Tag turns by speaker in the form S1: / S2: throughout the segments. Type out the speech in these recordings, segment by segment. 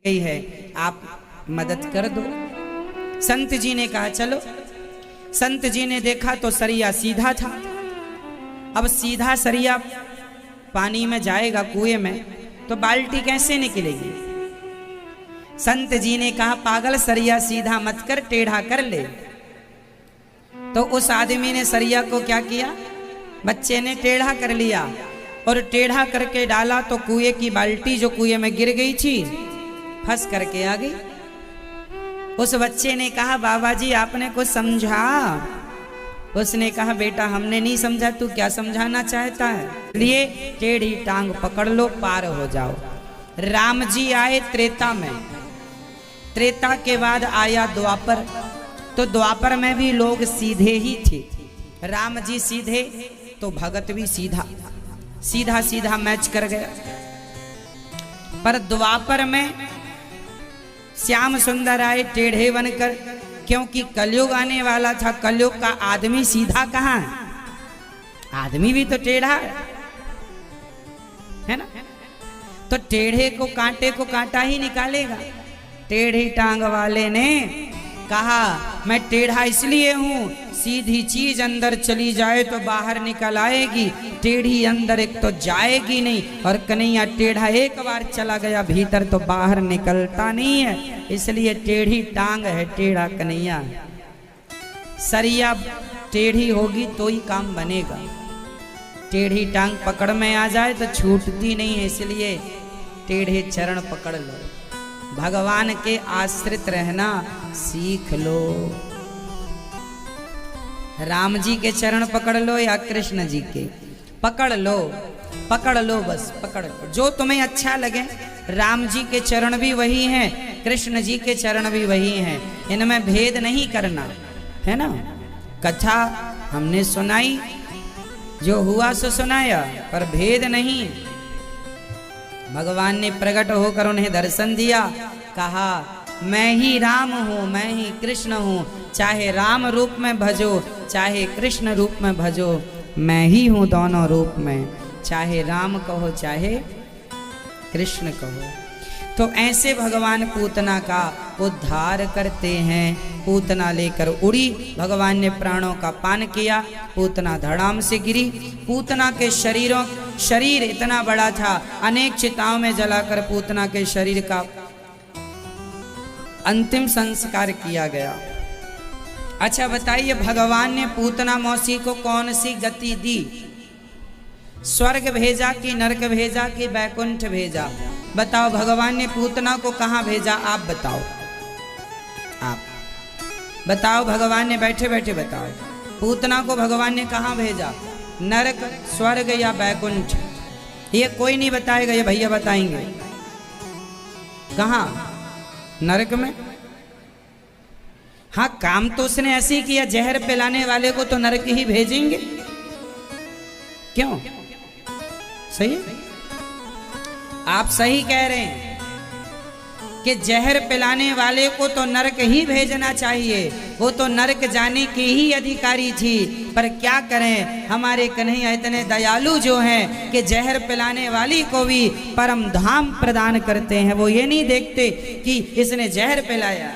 S1: गई है, आप मदद कर दो। संत जी ने कहा चलो। संत जी ने देखा तो सरिया सीधा था। अब सीधा सरिया पानी में जाएगा कुएं में तो बाल्टी कैसे निकलेगी। संत जी ने कहा पागल सरिया सीधा मत कर, टेढ़ा कर ले। तो उस आदमी ने सरिया को क्या किया, बच्चे ने टेढ़ा कर लिया और टेढ़ा करके डाला तो कुएं की बाल्टी जो कुएं में गिर गई थी फंस करके आ गई। उस बच्चे ने कहा बाबा जी आपने कुछ समझा। उसने कहा बेटा हमने नहीं समझा, तू क्या समझाना चाहता है। लिए टेढ़ी टांग पकड़ लो, पार हो जाओ। राम जी आए त्रेता में, त्रेता के बाद आया द्वापर। तो द्वापर में भी लोग सीधे ही थे। राम जी सीधे तो भगत भी सीधा, सीधा सीधा मैच कर गया। पर द्वापर में श्याम सुंदर आए टेढ़े बनकर, क्योंकि कलयुग आने वाला था। कलयुग का आदमी सीधा कहाँ है, आदमी भी तो टेढ़ा है ना। तो टेढ़े को कांटा ही निकालेगा। टेढ़ी टांग वाले ने कहा मैं टेढ़ा इसलिए हूं, सीधी चीज अंदर चली जाए तो बाहर निकल आएगी, टेढ़ी अंदर एक तो जाएगी नहीं। और कन्हैया टेढ़ा एक बार चला गया भीतर तो बाहर निकलता नहीं है, इसलिए टेढ़ी टांग है, टेढ़ा कन्हैया। सरिया टेढ़ी होगी तो ही काम बनेगा। टेढ़ी टांग पकड़ में आ जाए तो छूटती नहीं है, इसलिए टेढ़े चरण पकड़ लो, भगवान के आश्रित रहना सीख लो। राम जी के चरण पकड़ लो या कृष्ण जी के, पकड़ लो, पकड़ लो, बस पकड़ लो जो तुम्हें अच्छा लगे। राम जी के चरण भी वही हैं, कृष्ण जी के चरण भी वही हैं, इनमें भेद नहीं करना है ना। कथा हमने सुनाई, जो हुआ सो सुनाया, पर भेद नहीं। भगवान ने प्रकट होकर उन्हें दर्शन दिया, कहा मैं ही राम हूँ, मैं ही कृष्ण हूँ, चाहे राम रूप में भजो चाहे कृष्ण रूप में भजो, मैं ही हूँ दोनों रूप में, चाहे राम कहो चाहे कृष्ण कहो। तो ऐसे भगवान पूतना का उद्धार करते हैं। पूतना लेकर उड़ी, भगवान ने प्राणों का पान किया, पूतना धड़ाम से गिरी। पूतना के शरीर इतना बड़ा था, अनेक चिताओं में जलाकर पूतना के शरीर का अंतिम संस्कार किया गया। अच्छा बताइए भगवान ने पूतना मौसी को कौन सी गति दी, स्वर्ग भेजा कि नरक भेजा कि बैकुंठ भेजा। बताओ भगवान ने पूतना को कहाँ भेजा, आप बताओ, आप बताओ। भगवान ने बैठे बैठे बताओ, पूतना को भगवान ने कहाँ भेजा, नरक, स्वर्ग या बैकुंठ। ये कोई नहीं बताएगा, ये भैया बताएंगे। कहाँ, नरक में। हाँ काम तो उसने ऐसे ही किया, जहर पिलाने वाले को तो नरक ही भेजेंगे, क्यों, सही है? आप सही कह रहे हैं कि जहर पिलाने वाले को तो नरक ही भेजना चाहिए, वो तो नरक जाने की ही अधिकारी थी। पर क्या करें, हमारे कन्हैया इतने दयालु जो हैं कि जहर पिलाने वाली को भी परम धाम प्रदान करते हैं। वो ये नहीं देखते कि इसने जहर पिलाया,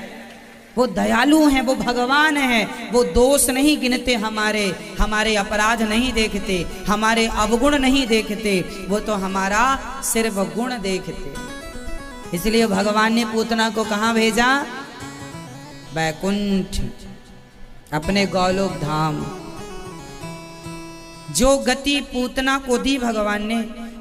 S1: वो दयालु हैं, वो भगवान हैं, वो दोष नहीं गिनते, हमारे अपराध नहीं देखते, हमारे अवगुण नहीं देखते, वो तो हमारा सिर्फ गुण देखते। इसलिए भगवान ने पूतना को कहाँ भेजा, बैकुंठ, अपने गौलोक धाम। जो गति पूतना को दी भगवान ने,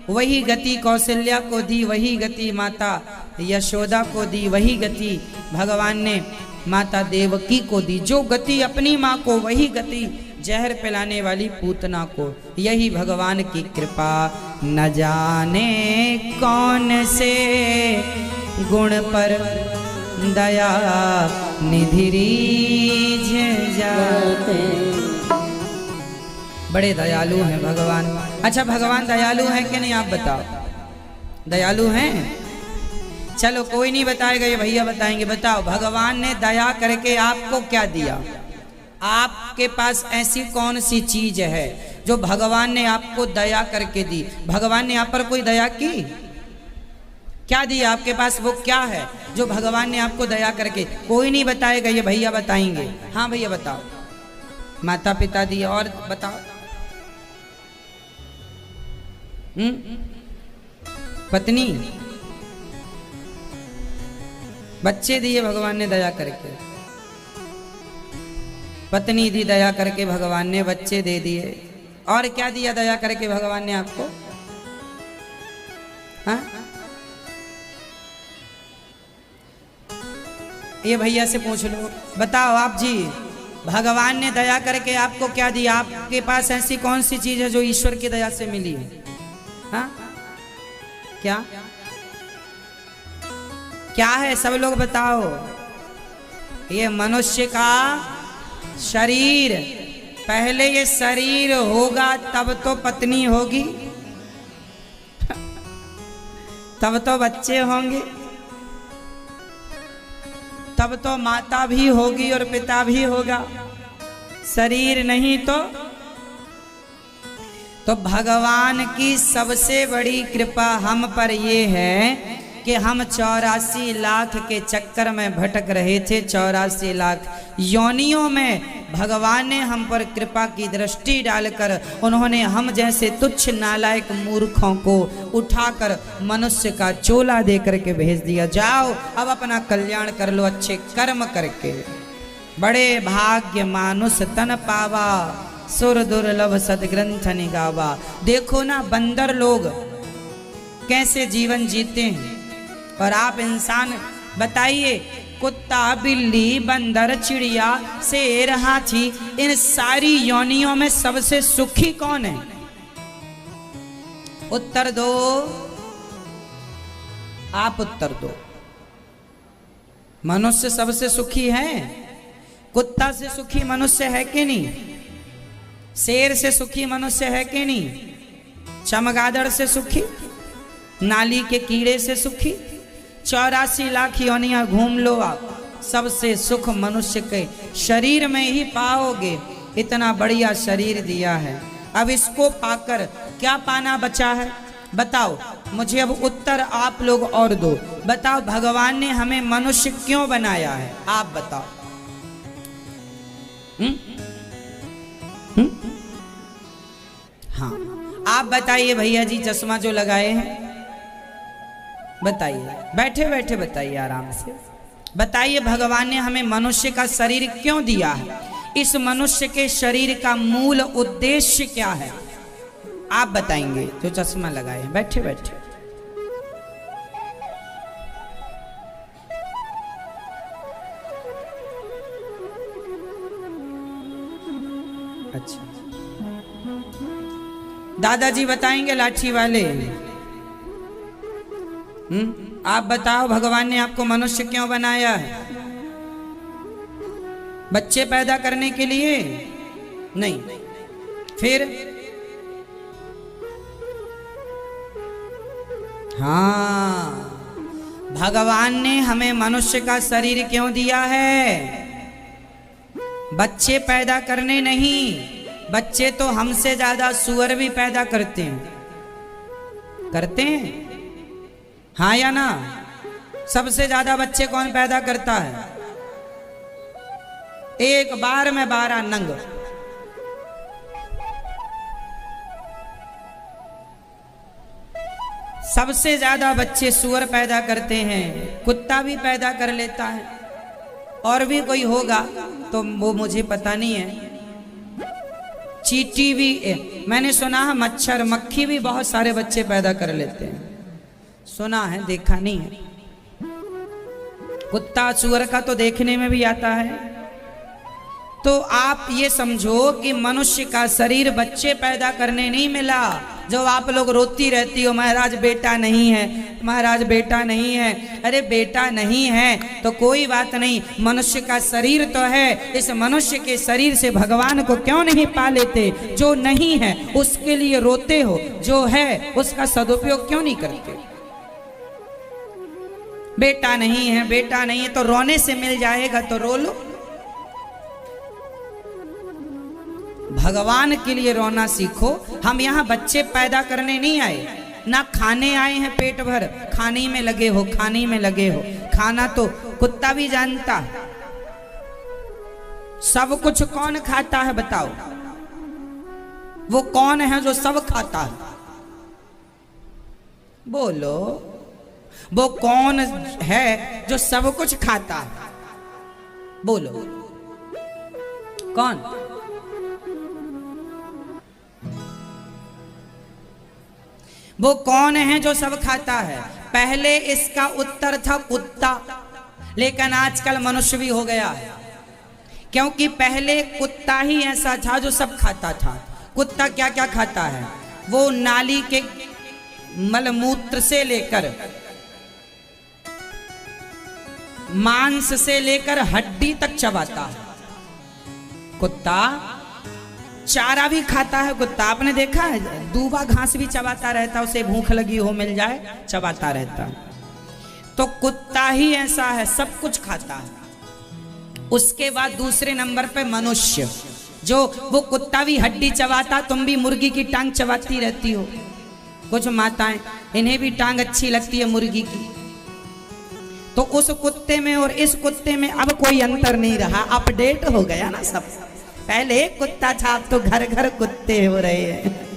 S1: वही गति कौशल्या को दी, वही गति माता यशोदा को दी, वही गति भगवान ने माता देवकी को दी। जो गति अपनी माँ को, वही गति जहर पिलाने वाली पूतना को। यही भगवान की कृपा, न जाने कौन से गुण पर दया निधि रीझ जाते। बड़े दयालु हैं भगवान। अच्छा भगवान दयालु हैं कि नहीं, आप बताओ, दयालु हैं? चलो कोई नहीं बताएगा, ये भैया बताएंगे। बताओ भगवान ने दया करके आपको क्या दिया, आपके पास ऐसी कौन सी चीज है जो भगवान ने आपको दया करके दी? भगवान ने आप पर कोई दया की? क्या दिया आपके पास, वो क्या है जो भगवान ने आपको दया करके? कोई नहीं बताएगा, ये भैया बताएंगे। हाँ भैया बताओ। माता पिता दिए, और बताओ। पत्नी, बच्चे दिए भगवान ने दया करके। पत्नी दी दया करके भगवान ने, बच्चे दे दिए। और क्या दिया दया करके भगवान ने आपको? हाँ, ये भैया से पूछ लो, बताओ आप जी, भगवान ने दया करके आपको क्या दिया? आपके पास ऐसी कौन सी चीज है जो ईश्वर की दया से मिली है? हाँ, क्या क्या है? सब लोग बताओ। ये मनुष्य का शरीर। पहले ये शरीर होगा तब तो पत्नी होगी, तब तो बच्चे होंगे, तब तो माता भी होगी और पिता भी होगा। शरीर नहीं तो भगवान की सबसे बड़ी कृपा हम पर ये है कि हम 84 लाख के चक्कर में भटक रहे थे। 84 लाख योनियों में भगवान ने हम पर कृपा की दृष्टि डालकर उन्होंने हम जैसे तुच्छ नालायक मूर्खों को उठाकर मनुष्य का चोला दे करके भेज दिया। जाओ अब अपना कल्याण कर लो अच्छे कर्म करके। बड़े भाग्य मानुष तन पावा, सुर दुर्लभ सदग्रंथ निगावा। देखो ना बंदर लोग कैसे जीवन जीते हैं, और आप इंसान बताइए, कुत्ता, बिल्ली, बंदर, चिड़िया, शेर, हाथी, इन सारी योनियों में सबसे सुखी कौन है? उत्तर दो, आप उत्तर दो। मनुष्य सबसे सुखी है। कुत्ता से सुखी मनुष्य है कि नहीं? शेर से सुखी मनुष्य है कि नहीं? चमगादड़ से सुखी? नाली के कीड़े से सुखी? 84 लाख योनियां घूम लो आप, सबसे सुख मनुष्य के शरीर में ही पाओगे। इतना बढ़िया शरीर दिया है। अब इसको पाकर क्या पाना बचा है? बताओ मुझे। अब उत्तर आप लोग और दो। बताओ भगवान ने हमें मनुष्य क्यों बनाया है? आप बताओ। हाँ, आप बताइए भैया जी, चश्मा जो लगाए हैं, बताइए, बैठे बैठे बताइए आराम से। बताइए भगवान ने हमें मनुष्य का शरीर क्यों दिया है? इस मनुष्य के शरीर का मूल उद्देश्य क्या है? आप बताएंगे जो चश्मा लगाए हैं, बैठे बैठे। अच्छा, दादाजी बताएंगे लाठी वाले। आप बताओ भगवान ने आपको मनुष्य क्यों बनाया है? बच्चे पैदा करने के लिए नहीं, फिर? हाँ, भगवान ने हमें मनुष्य का शरीर क्यों दिया है? बच्चे पैदा करने नहीं। बच्चे तो हमसे ज्यादा सुअर भी पैदा करते हैं। हाँ या ना? सबसे ज्यादा बच्चे कौन पैदा करता है? एक बार में 12 नंग। सबसे ज्यादा बच्चे सुअर पैदा करते हैं। कुत्ता भी पैदा कर लेता है, और भी कोई होगा तो वो मुझे पता नहीं है। चींटी भी, मैंने सुना है मच्छर मक्खी भी बहुत सारे बच्चे पैदा कर लेते हैं। सुना है, देखा नहीं है। कुत्ता सुअर का तो देखने में भी आता है। तो आप ये समझो कि मनुष्य का शरीर बच्चे पैदा करने नहीं मिला। जो आप लोग रोती रहती हो, महाराज बेटा नहीं है, महाराज बेटा नहीं है। अरे बेटा नहीं है तो कोई बात नहीं, मनुष्य का शरीर तो है। इस मनुष्य के शरीर से भगवान को क्यों नहीं पा लेते? जो नहीं है उसके लिए रोते हो, जो है उसका सदुपयोग क्यों नहीं करते? बेटा नहीं है, बेटा नहीं है तो रोने से मिल जाएगा तो रो लो। भगवान के लिए रोना सीखो। हम यहाँ बच्चे पैदा करने नहीं आए, ना खाने आए हैं पेट भर, खाने में लगे हो, खाने में लगे हो। खाना तो कुत्ता भी जानता है। सब कुछ कौन खाता है बताओ? वो कौन है जो सब खाता है? बोलो, वो कौन है जो सब कुछ खाता है? बोलो कौन? वो कौन है जो सब खाता है? पहले इसका उत्तर था कुत्ता, लेकिन आजकल मनुष्य भी हो गया है, क्योंकि पहले कुत्ता ही ऐसा था जो सब खाता था। कुत्ता क्या क्या खाता है? वो नाली के मलमूत्र से लेकर, मांस से लेकर हड्डी तक चबाता है। कुत्ता चारा भी खाता है। कुत्ता आपने देखा है, दूबा घास भी चबाता रहता है, उसे भूख लगी हो मिल जाए चबाता रहता है। तो कुत्ता ही ऐसा है, सब कुछ खाता है। उसके बाद दूसरे नंबर पे मनुष्य, जो वो कुत्ता भी हड्डी चबाता, तुम भी मुर्गी की टांग चबाती रहती हो। कुछ माताएं, इन्हें भी टांग अच्छी लगती है मुर्गी की। तो उस कुत्ते में और इस कुत्ते में अब कोई अंतर नहीं रहा, अपडेट हो गया ना सब। पहले एक कुत्ता था, अब तो घर घर कुत्ते हो रहे हैं।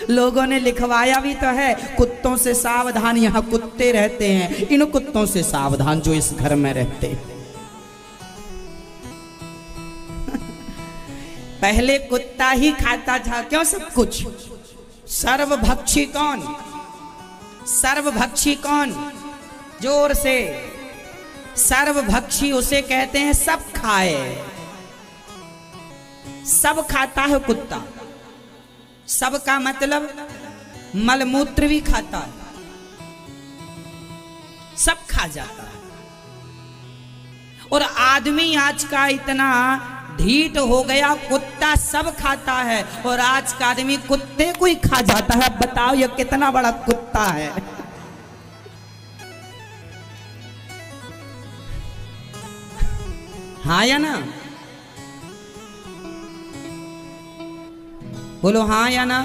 S1: लोगों ने लिखवाया भी तो है, कुत्तों से सावधान, यहाँ कुत्ते रहते हैं, इन कुत्तों से सावधान जो इस घर में रहते हैं। पहले कुत्ता ही खाता था क्यों सब कुछ। सर्वभक्षी कौन? सर्वभक्षी कौन? जोर से। सर्वभक्षी उसे कहते हैं सब खाए, सब खाता है कुत्ता। सब का मतलब मलमूत्र भी खाता है, सब खा जाता है। और आदमी आज का इतना ढीठ हो गया, कुत्ता सब खाता है और आज का आदमी कुत्ते को ही खा जाता है। बताओ ये कितना बड़ा कुत्ता है। हाँ या ना? बोलो हाँ या ना?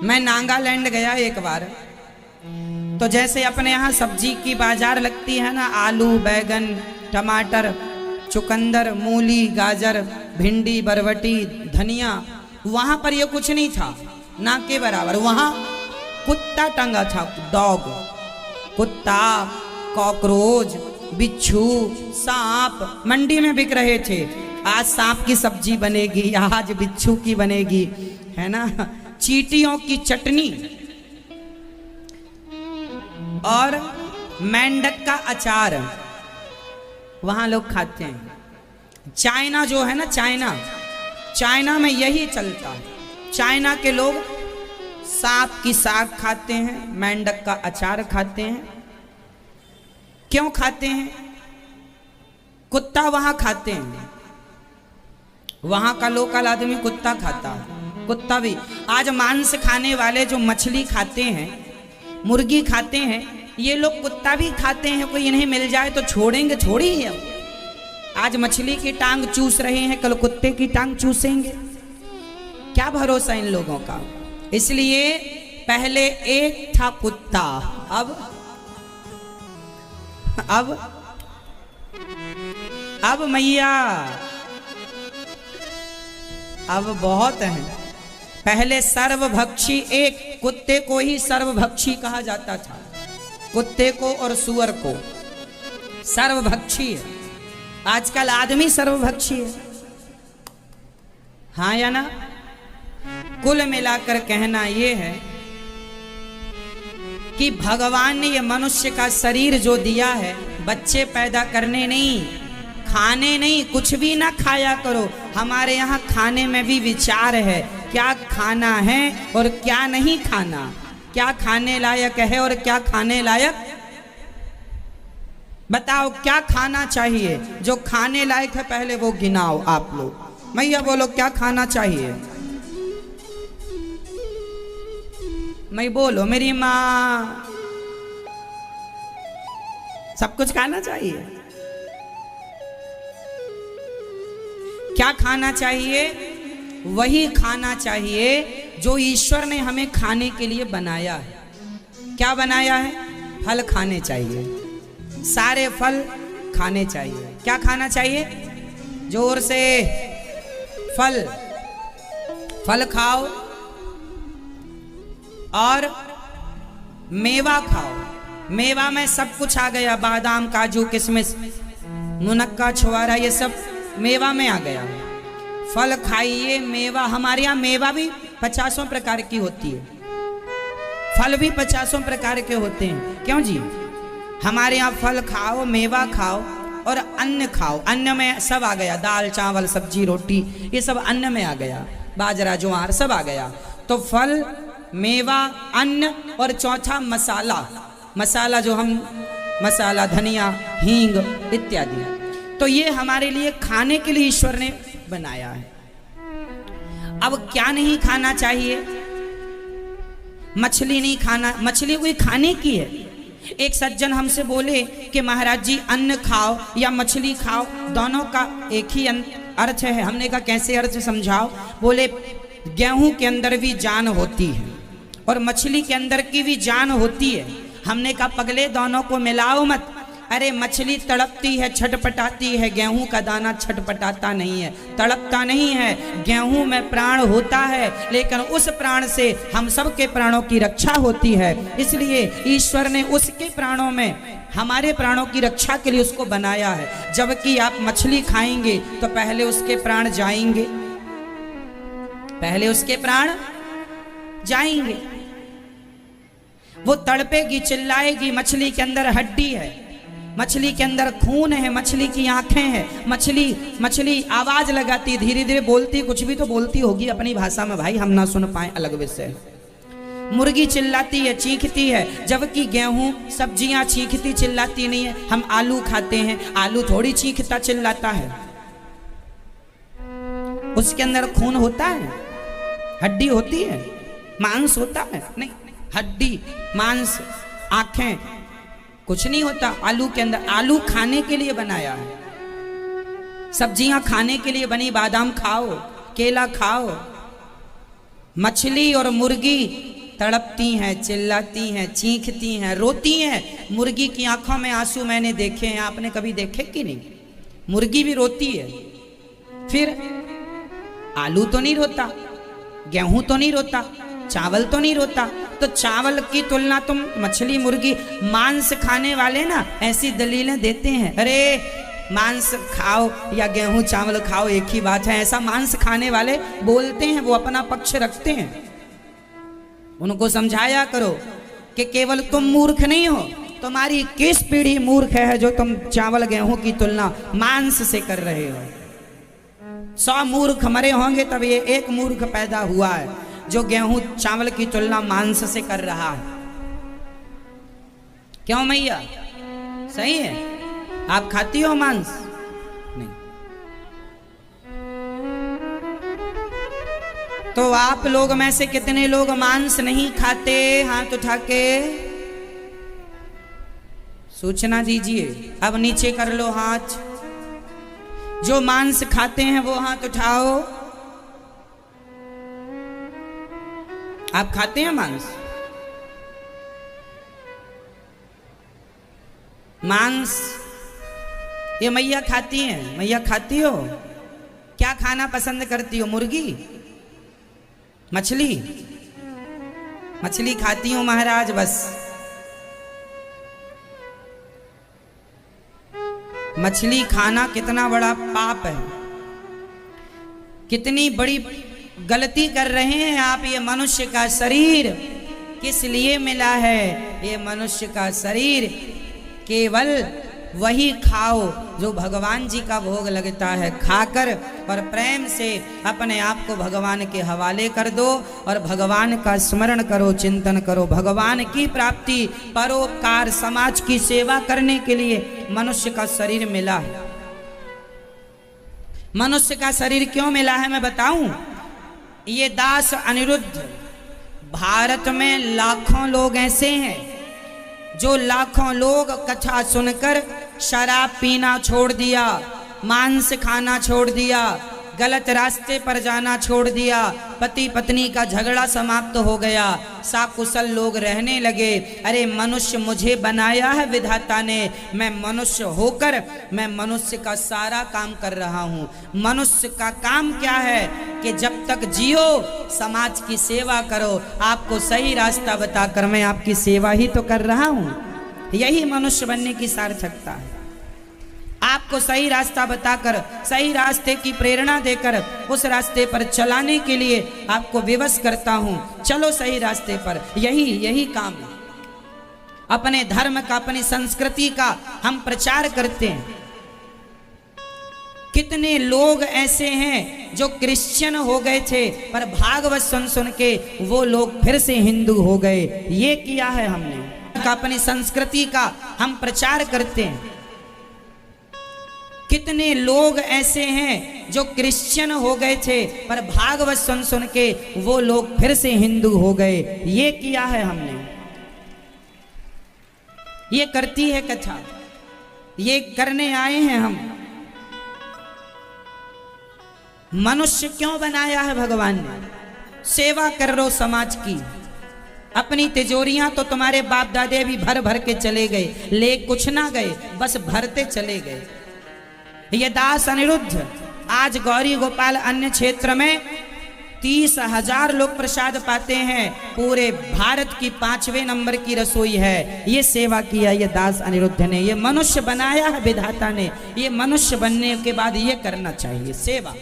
S1: मैं नागालैंड गया एक बार, तो जैसे अपने यहाँ सब्जी की बाजार लगती है ना, आलू, बैगन, टमाटर, चुकंदर, मूली, गाजर, भिंडी, बरबटी, धनिया, वहां पर ये कुछ नहीं था, ना के बराबर। वहां कुत्ता टंगा था, डॉग। कुत्ता, कॉकरोच, बिच्छू, सांप मंडी में बिक रहे थे। आज सांप की सब्जी बनेगी, आज बिच्छू की बनेगी, है ना। चींटियों की चटनी और मेंढक का अचार वहां लोग खाते हैं। चाइना जो है ना, चाइना में यही चलता है। चाइना के लोग सांप की साग खाते हैं, मेंढक का अचार खाते हैं। क्यों खाते हैं? कुत्ता वहां खाते हैं, वहां का लोकल आदमी कुत्ता खाता है। कुत्ता भी आज मांस खाने वाले जो मछली खाते हैं, मुर्गी खाते हैं, ये लोग कुत्ता भी खाते हैं। कोई इन्हें मिल जाए तो छोड़ेंगे थोड़ी ही। आज मछली की टांग चूस रहे हैं, कल कुत्ते की टांग चूसेंगे। क्या भरोसा इन लोगों का। इसलिए पहले एक था कुत्ता, अब मैया अब बहुत हैं। पहले सर्वभक्षी एक, कुत्ते को ही सर्वभक्षी कहा जाता था। कुत्ते को और सुअर को सर्वभक्षी है। आजकल आदमी सर्वभक्षी है। हाँ या ना? कुल मिलाकर कहना यह है कि भगवान ने ये मनुष्य का शरीर जो दिया है, बच्चे पैदा करने नहीं, खाने नहीं, कुछ भी ना खाया करो। हमारे यहाँ खाने में भी विचार है, क्या खाना है और क्या नहीं खाना, क्या खाने लायक है और क्या खाने लायक। बताओ क्या खाना चाहिए? जो खाने लायक है पहले वो गिनाओ आप लोग। मैया बोलो क्या खाना चाहिए? मैं बोलो मेरी माँ। सब कुछ खाना चाहिए। क्या खाना चाहिए? वही खाना चाहिए जो ईश्वर ने हमें खाने के लिए बनाया है। क्या बनाया है? फल खाने चाहिए, सारे फल खाने चाहिए। क्या खाना चाहिए? जोर से, फल। फल खाओ और मेवा खाओ। मेवा में सब कुछ आ गया, बादाम, काजू, किशमिश, मुनक्का, छुआरा, ये सब मेवा में आ गया। फल खाइए, मेवा। हमारे यहाँ मेवा भी 50 प्रकार की होती है, फल भी 50 प्रकार के होते हैं। क्यों जी? हमारे यहाँ फल खाओ, मेवा खाओ और अन्न खाओ। अन्न में सब आ गया, दाल, चावल, सब्जी, रोटी, ये सब अन्न में आ गया, बाजरा, ज्वार, सब आ गया। तो फल, मेवा, अन्न और चौथा मसाला। मसाला जो हम मसाला, धनिया, हींग इत्यादि। तो ये हमारे लिए खाने के लिए ईश्वर ने बनाया है। अब क्या नहीं खाना चाहिए? मछली नहीं खाना। मछली कोई खाने की है? एक सज्जन हमसे बोले कि महाराज जी अन्न खाओ या मछली खाओ, दोनों का एक ही अर्थ है। हमने कहा कैसे अर्थ समझाओ? बोले गेहूं के अंदर भी जान होती है और मछली के अंदर की भी जान होती है। हमने कहा पगले दोनों को मिलाओ मत। अरे मछली तड़पती है, छटपटाती है, गेहूं का दाना छटपटाता नहीं है, तड़पता नहीं है। गेहूं में प्राण होता है, लेकिन उस प्राण से हम सबके प्राणों की रक्षा होती है। इसलिए ईश्वर ने उसके प्राणों में हमारे प्राणों की रक्षा के लिए उसको बनाया है। जबकि आप मछली खाएंगे तो पहले उसके प्राण जाएंगे, पहले उसके प्राण जाएंगे। वो तड़पेगी, चिल्लाएगी। मछली के अंदर हड्डी है, मछली के अंदर खून है, मछली की आंखें हैं। मछली आवाज लगाती, धीरे धीरे बोलती, कुछ भी तो बोलती होगी अपनी भाषा में, भाई हम ना सुन पाए, अलग विषय। मुर्गी चिल्लाती है, चीखती है, जबकि गेहूं, सब्जियां चीखती चिल्लाती नहीं है। हम आलू खाते हैं, आलू थोड़ी चीखता चिल्लाता है। उसके अंदर खून होता है, हड्डी होती है, मांस होता है? नहीं, हड्डी, मांस, आंखें, कुछ नहीं होता आलू के अंदर। आलू खाने के लिए बनाया है, सब्जियां खाने के लिए बनी। बादाम खाओ, केला खाओ। मछली और मुर्गी तड़पती हैं, चिल्लाती हैं, चीखती हैं, रोती हैं। मुर्गी की आंखों में आंसू मैंने देखे हैं, आपने कभी देखे कि नहीं? मुर्गी भी रोती है। फिर आलू तो नहीं रोता, गेहूं तो नहीं रोता, चावल तो नहीं रोता। तो चावल की तुलना तुम मछली, मुर्गी, मांस खाने वाले ना ऐसी दलीलें देते हैं, अरे मांस खाओ या गेहूं चावल खाओ एक ही बात है, ऐसा मांस खाने वाले बोलते हैं। वो अपना पक्ष रखते हैं। उनको समझाया करो कि केवल तुम मूर्ख नहीं हो, तुम्हारी किस पीढ़ी मूर्ख है जो तुम चावल गेहूं की तुलना मांस से कर रहे हो। 100 मूर्ख मरे होंगे तब ये एक मूर्ख पैदा हुआ है जो गेहूं चावल की तुलना मांस से कर रहा है। क्यों मैया? सही है? आप खाती हो मांस? नहीं। तो आप लोग में से कितने लोग मांस नहीं खाते? हाथ उठा के सूचना दीजिए। अब नीचे कर लो हाथ। जो मांस खाते हैं वो हाथ उठाओ। आप खाते हैं मांस? मांस ये मैया खाती हैं। मैया खाती हो? क्या खाना पसंद करती हो? मुर्गी, मछली? मछली खाती हूं महाराज बस। मछली खाना कितना बड़ा पाप है, कितनी बड़ी गलती कर रहे हैं आप। ये मनुष्य का शरीर किस लिए मिला है? ये मनुष्य का शरीर केवल वही खाओ जो भगवान जी का भोग लगता है। खाकर और प्रेम से अपने आप को भगवान के हवाले कर दो और भगवान का स्मरण करो, चिंतन करो। भगवान की प्राप्ति, परोपकार, समाज की सेवा करने के लिए मनुष्य का शरीर मिला है। मनुष्य का शरीर क्यों मिला है मैं बताऊं? ये दास अनिरुद्ध, भारत में लाखों लोग ऐसे हैं जो लाखों लोग कथा सुनकर शराब पीना छोड़ दिया, मांस खाना छोड़ दिया, गलत रास्ते पर जाना छोड़ दिया, पति पत्नी का झगड़ा समाप्त हो गया, साकुशल लोग रहने लगे। अरे मनुष्य मुझे बनाया है विधाता ने, मैं मनुष्य होकर मैं मनुष्य का सारा काम कर रहा हूँ। मनुष्य का काम क्या है कि जब तक जियो समाज की सेवा करो। आपको सही रास्ता बताकर मैं आपकी सेवा ही तो कर रहा हूँ। यही मनुष्य बनने की सार्थकता है। आपको सही रास्ता बताकर, सही रास्ते की प्रेरणा देकर उस रास्ते पर चलाने के लिए आपको विवश करता हूं। चलो सही रास्ते पर, यही काम है। अपने धर्म का, अपनी संस्कृति का हम प्रचार करते हैं। कितने लोग ऐसे हैं जो क्रिश्चियन हो गए थे पर भागवत सुन के वो लोग फिर से हिंदू हो गए। ये किया है हमने। अपनी संस्कृति का हम प्रचार करते हैं। कितने लोग ऐसे हैं जो क्रिश्चियन हो गए थे पर भागवत सुन के वो लोग फिर से हिंदू हो गए। ये किया है हमने। ये करती है कथा, ये करने आए हैं हम। मनुष्य क्यों बनाया है भगवान ने? सेवा कर रो समाज की। अपनी तिजोरियां तो तुम्हारे बाप दादे भी भर भर के चले गए, ले कुछ ना गए, बस भरते चले गए। ये दास अनिरुद्ध आज गौरी गोपाल अन्य क्षेत्र में 30,000 लोग प्रसाद पाते हैं। पूरे भारत की 5वें नंबर की रसोई है। ये सेवा किया ये दास अनिरुद्ध ने। ये मनुष्य बनाया है विधाता ने। ये मनुष्य बनने के बाद ये करना चाहिए सेवा।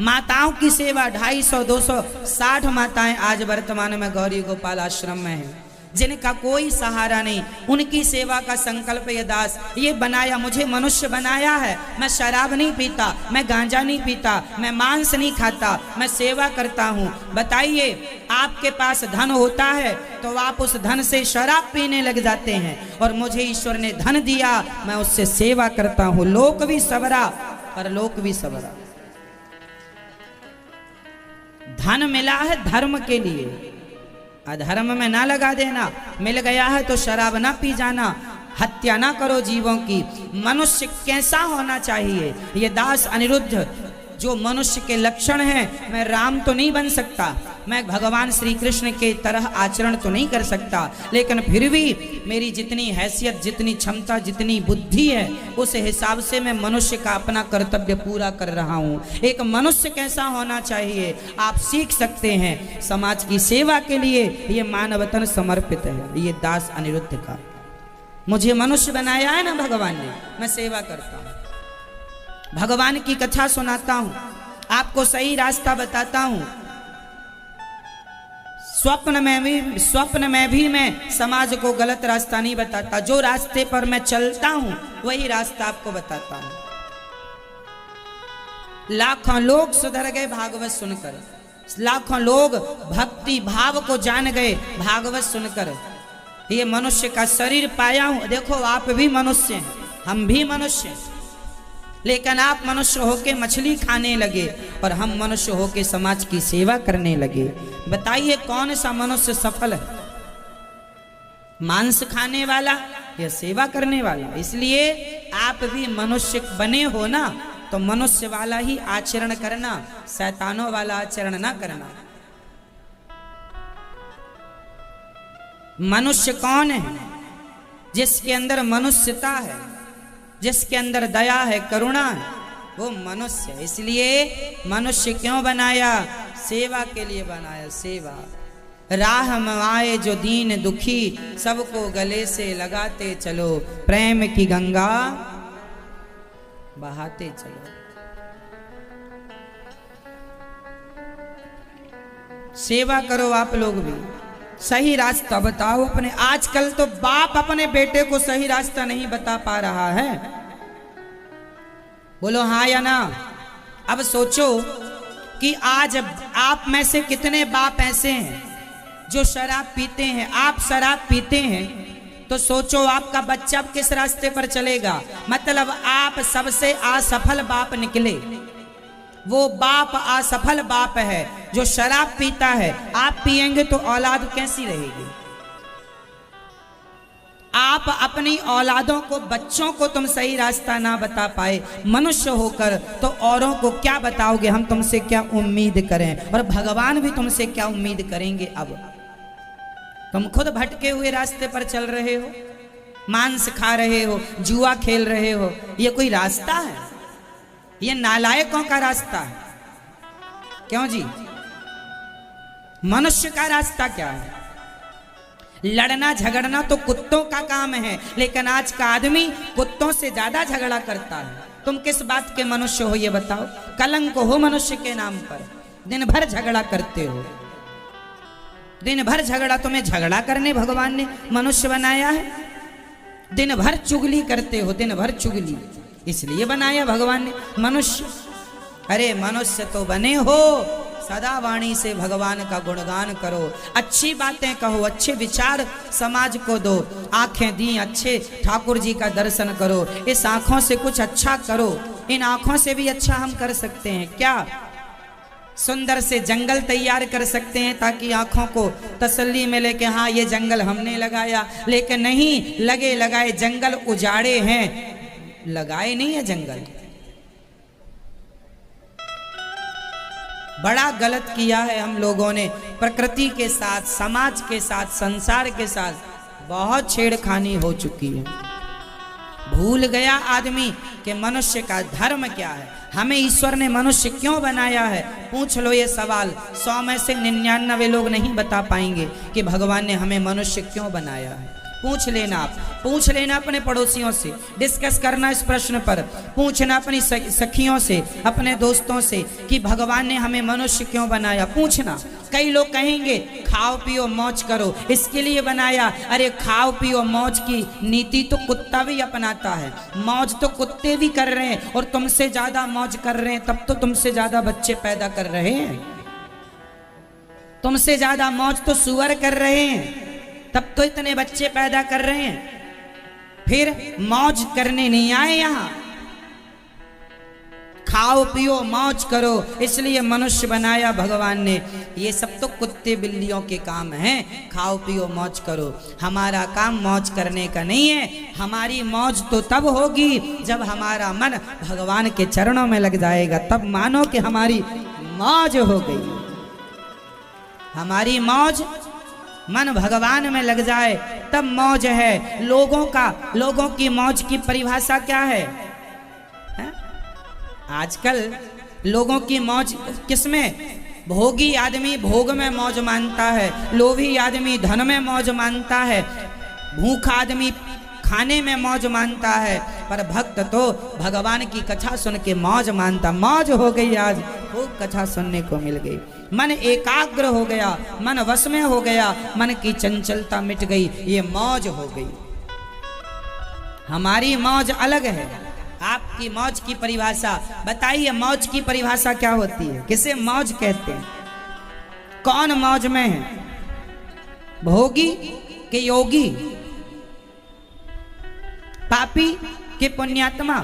S1: माताओं की सेवा 250, 260 माताएं आज वर्तमान में गौरी गोपाल आश्रम में हैं, जिनका कोई सहारा नहीं। उनकी सेवा का संकल्प ये दास ये बनाया। मुझे मनुष्य बनाया है। मैं शराब नहीं पीता, मैं गांजा नहीं पीता, मैं मांस नहीं खाता, मैं सेवा करता हूँ। बताइए, आपके पास धन होता है तो आप उस धन से शराब पीने लग जाते हैं, और मुझे ईश्वर ने धन दिया, मैं उससे सेवा करता हूँ। लोक भी सबरा परलोक भी सबरा। धन मिला है धर्म के लिए, अधर्म में ना लगा देना। मिल गया है तो शराब ना पी जाना, हत्या ना करो जीवों की। मनुष्य कैसा होना चाहिए? ये दास अनिरुद्ध जो मनुष्य के लक्षण हैं। मैं राम तो नहीं बन सकता, मैं भगवान श्री कृष्ण के तरह आचरण तो नहीं कर सकता, लेकिन फिर भी मेरी जितनी हैसियत, जितनी क्षमता, जितनी बुद्धि है, उस हिसाब से मैं मनुष्य का अपना कर्तव्य पूरा कर रहा हूँ। एक मनुष्य कैसा होना चाहिए आप सीख सकते हैं। समाज की सेवा के लिए ये मानवतन समर्पित है। ये दास अनिरुद्ध का। मुझे मनुष्य बनाया है ना भगवान ने, मैं सेवा करता हूँ, भगवान की कथा सुनाता हूं, आपको सही रास्ता बताता हूं। स्वप्न में भी मैं समाज को गलत रास्ता नहीं बताता। जो रास्ते पर मैं चलता हूं वही रास्ता आपको बताता हूं। लाखों लोग सुधर गए भागवत सुनकर, लाखों लोग भक्ति भाव को जान गए भागवत सुनकर। ये मनुष्य का शरीर पाया हूं। देखो, आप भी मनुष्य हैं, हम भी मनुष्य हैं, लेकिन आप मनुष्य होके मछली खाने लगे और हम मनुष्य होके समाज की सेवा करने लगे। बताइए कौन सा मनुष्य सफल है? मांस खाने वाला या सेवा करने वाला? इसलिए आप भी मनुष्य बने हो ना, तो मनुष्य वाला ही आचरण करना, शैतानों वाला आचरण ना करना। मनुष्य कौन है? जिसके अंदर मनुष्यता है, जिसके अंदर दया है, करुणा है, वो मनुष्य है। इसलिए मनुष्य क्यों बनाया? सेवा के लिए बनाया। सेवा। राह में आए जो दीन दुखी, सबको गले से लगाते चलो, प्रेम की गंगा बहाते चलो। सेवा करो आप लोग भी, सही रास्ता बताओ अपने। आजकल तो बाप अपने बेटे को सही रास्ता नहीं बता पा रहा है। बोलो हाँ या ना? अब सोचो कि आज आप में से कितने बाप ऐसे हैं जो शराब पीते हैं। आप शराब पीते हैं तो सोचो आपका बच्चा किस रास्ते पर चलेगा। मतलब आप सबसे असफल बाप निकले। वो बाप असफल बाप है जो शराब पीता है। आप पिएंगे तो औलाद कैसी रहेगी? आप अपनी औलादों को, बच्चों को तुम सही रास्ता ना बता पाए मनुष्य होकर, तो औरों को क्या बताओगे? हम तुमसे क्या उम्मीद करें? और भगवान भी तुमसे क्या उम्मीद करेंगे? अब तुम खुद भटके हुए रास्ते पर चल रहे हो, मांस खा रहे हो, जुआ खेल रहे हो। ये कोई रास्ता है? ये नालायकों का रास्ता है। क्यों जी? मनुष्य का रास्ता क्या है? लड़ना झगड़ना तो कुत्तों का काम है, लेकिन आज का आदमी कुत्तों से ज्यादा झगड़ा करता है। तुम किस बात के मनुष्य हो ये बताओ? कलंक हो मनुष्य के नाम पर। दिन भर झगड़ा करते हो, दिन भर झगड़ा। तुम्हें झगड़ा करने भगवान ने मनुष्य बनाया है? दिन भर चुगली करते हो, दिन भर चुगली, इसलिए बनाया भगवान ने मनुष्य। अरे मनुष्य तो बने हो, सदा वाणी से भगवान का गुणगान करो, अच्छी बातें कहो, अच्छे विचार समाज को दो। आंखें दी, अच्छे ठाकुर जी का दर्शन करो, इस आंखों से कुछ अच्छा करो। इन आंखों से भी अच्छा हम कर सकते हैं क्या? सुंदर से जंगल तैयार कर सकते हैं ताकि आंखों को तसल्ली मिले कि हाँ ये जंगल हमने लगाया। लेकिन नहीं, लगे लगाए जंगल उजाड़े हैं, लगाए नहीं है जंगल। बड़ा गलत किया है हम लोगों ने प्रकृति के साथ, समाज के साथ, संसार के साथ बहुत छेड़खानी हो चुकी है। भूल गया आदमी कि मनुष्य का धर्म क्या है, हमें ईश्वर ने मनुष्य क्यों बनाया है। पूछ लो ये सवाल, 100 में से 99 लोग नहीं बता पाएंगे कि भगवान ने हमें मनुष्य क्यों बनाया है। पूछ लेना, आप पूछ लेना अपने पड़ोसियों से, डिस्कस करना इस प्रश्न पर, पूछना अपनी सखियों से, अपने दोस्तों से कि भगवान ने हमें मनुष्य क्यों बनाया। पूछना। कई लोग कहेंगे खाओ पियो मौज करो, इसके लिए बनाया। अरे खाओ पियो मौज की नीति तो कुत्ता भी अपनाता है, मौज तो कुत्ते भी कर रहे हैं, और तुमसे ज्यादा मौज कर रहे हैं, तब तो तुमसे ज्यादा बच्चे पैदा कर रहे हैं। तुमसे ज्यादा मौज तो सुअर कर रहे हैं, तब तो इतने बच्चे पैदा कर रहे हैं। फिर मौज करने नहीं आए यहां, खाओ पियो मौज करो, इसलिए मनुष्य बनाया भगवान ने। ये सब तो कुत्ते बिल्लियों के काम हैं, खाओ पियो मौज करो। हमारा काम मौज करने का नहीं है। हमारी मौज तो तब होगी जब हमारा मन भगवान के चरणों में लग जाएगा, तब मानो कि हमारी मौज हो गई। हमारी मौज मन भगवान में लग जाए तब मौज है। लोगों की मौज की परिभाषा क्या है? आजकल लोगों की मौज किसमें? भोगी आदमी भोग में मौज मानता है, लोभी आदमी धन में मौज मानता है, भूखा आदमी खाने में मौज मानता है, पर भक्त तो भगवान की कथा सुन के मौज मानता। मौज हो गई, आज खूब कथा सुनने को मिल गई, मन एकाग्र हो गया, मन वश में हो गया, मन की चंचलता मिट गई, ये मौज हो गई। हमारी मौज अलग है, आपकी मौज की परिभाषा बताइए। मौज की परिभाषा क्या होती है? किसे मौज कहते हैं? कौन मौज में है? भोगी के योगी, पापी के पुण्यात्मा?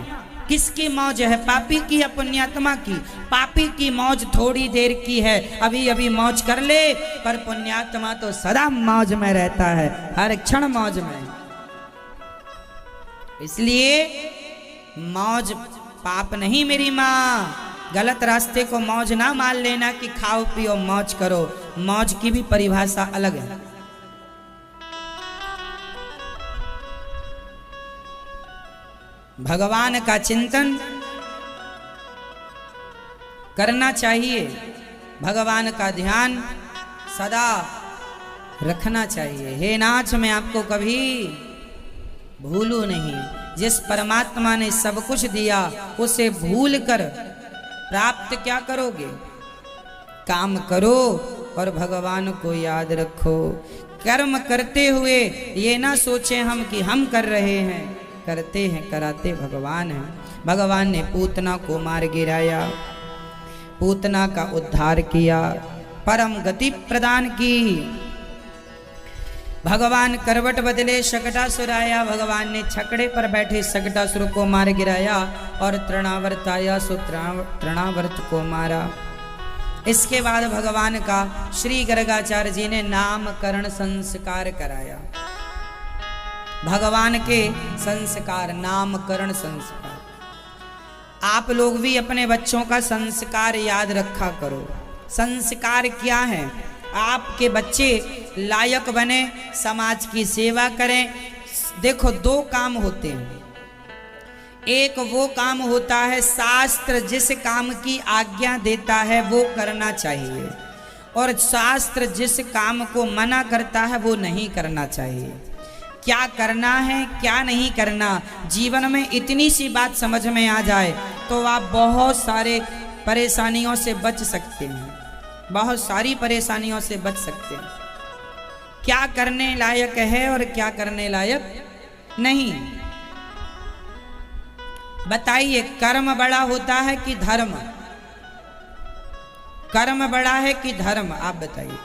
S1: किसकी मौज है, पापी की या पुण्यात्मा की? पापी की मौज थोड़ी देर की है, अभी अभी मौज कर ले, पर पुण्यात्मा तो सदा मौज में रहता है, हर क्षण मौज में। इसलिए मौज पाप नहीं मेरी माँ, गलत रास्ते को मौज ना मान लेना कि खाओ पियो मौज करो। मौज की भी परिभाषा अलग है। भगवान का चिंतन करना चाहिए, भगवान का ध्यान सदा रखना चाहिए। हे नाथ, मैं आपको कभी भूलूं नहीं। जिस परमात्मा ने सब कुछ दिया उसे भूल कर प्राप्त क्या करोगे? काम करो और भगवान को याद रखो। कर्म करते हुए ये ना सोचें हम कि हम कर रहे हैं, करते हैं, कराते भगवान हैं। भगवान ने पूतना को मार गिराया, पूतना का उद्धार किया, परम गति प्रदान की। भगवान करवट बदले, शकटासुर आया, भगवान ने छकड़े पर बैठे शकटासुर को मार गिराया, और तृणावर्त आया, सो तृणावर्त को मारा। इसके बाद भगवान का श्री गर्गाचार्य जी ने नामकरण संस्कार कराया। भगवान के संस्कार, नामकरण संस्कार। आप लोग भी अपने बच्चों का संस्कार याद रखा करो। संस्कार क्या है? आपके बच्चे लायक बने, समाज की सेवा करें। देखो, दो काम होते हैं। एक वो काम होता है शास्त्र जिस काम की आज्ञा देता है वो करना चाहिए, और शास्त्र जिस काम को मना करता है वो नहीं करना चाहिए। क्या करना है क्या नहीं करना, जीवन में इतनी सी बात समझ में आ जाए तो आप बहुत सारे परेशानियों से बच सकते हैं, बहुत सारी परेशानियों से बच सकते हैं। क्या करने लायक है और क्या करने लायक नहीं, बताइए। कर्म बड़ा होता है कि धर्म? कर्म बड़ा है कि धर्म? आप बताइए।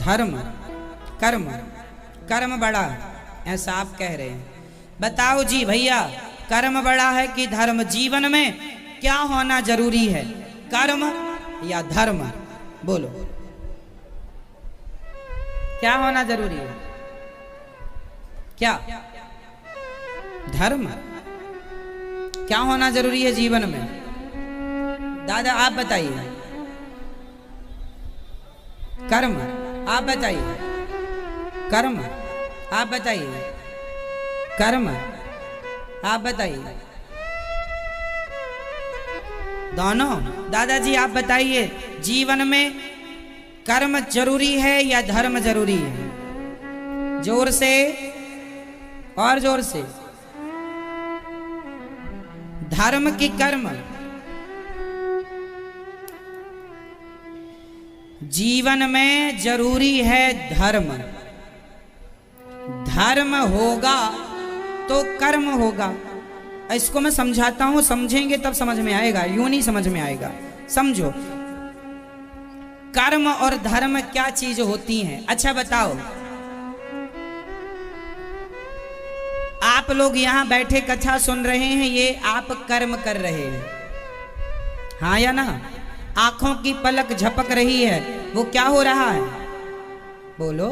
S1: धर्म, कर्म, कर्म बड़ा, ऐसा आप कह रहे हैं। बताओ जी भैया, कर्म बड़ा है कि धर्म? जीवन में क्या होना जरूरी है, कर्म या धर्म? बोलो, क्या होना जरूरी है? क्या? धर्म। क्या होना जरूरी है जीवन में? दादा आप बताइए। कर्म, आप बताइए। कर्म, आप बताइए। कर्म, आप बताइए। दोनों? दादाजी आप बताइए, जीवन में कर्म जरूरी है या धर्म जरूरी है? जोर से और जोर से। धर्म की कर्म? जीवन में जरूरी है धर्म। धर्म होगा तो कर्म होगा। इसको मैं समझाता हूं, समझेंगे तब समझ में आएगा, यूं नहीं समझ में आएगा। समझो, कर्म और धर्म क्या चीज होती हैं? अच्छा बताओ, आप लोग यहां बैठे कथा सुन रहे हैं, ये आप कर्म कर रहे हैं, हाँ या ना? आंखों की पलक झपक रही है, वो क्या हो रहा है? बोलो,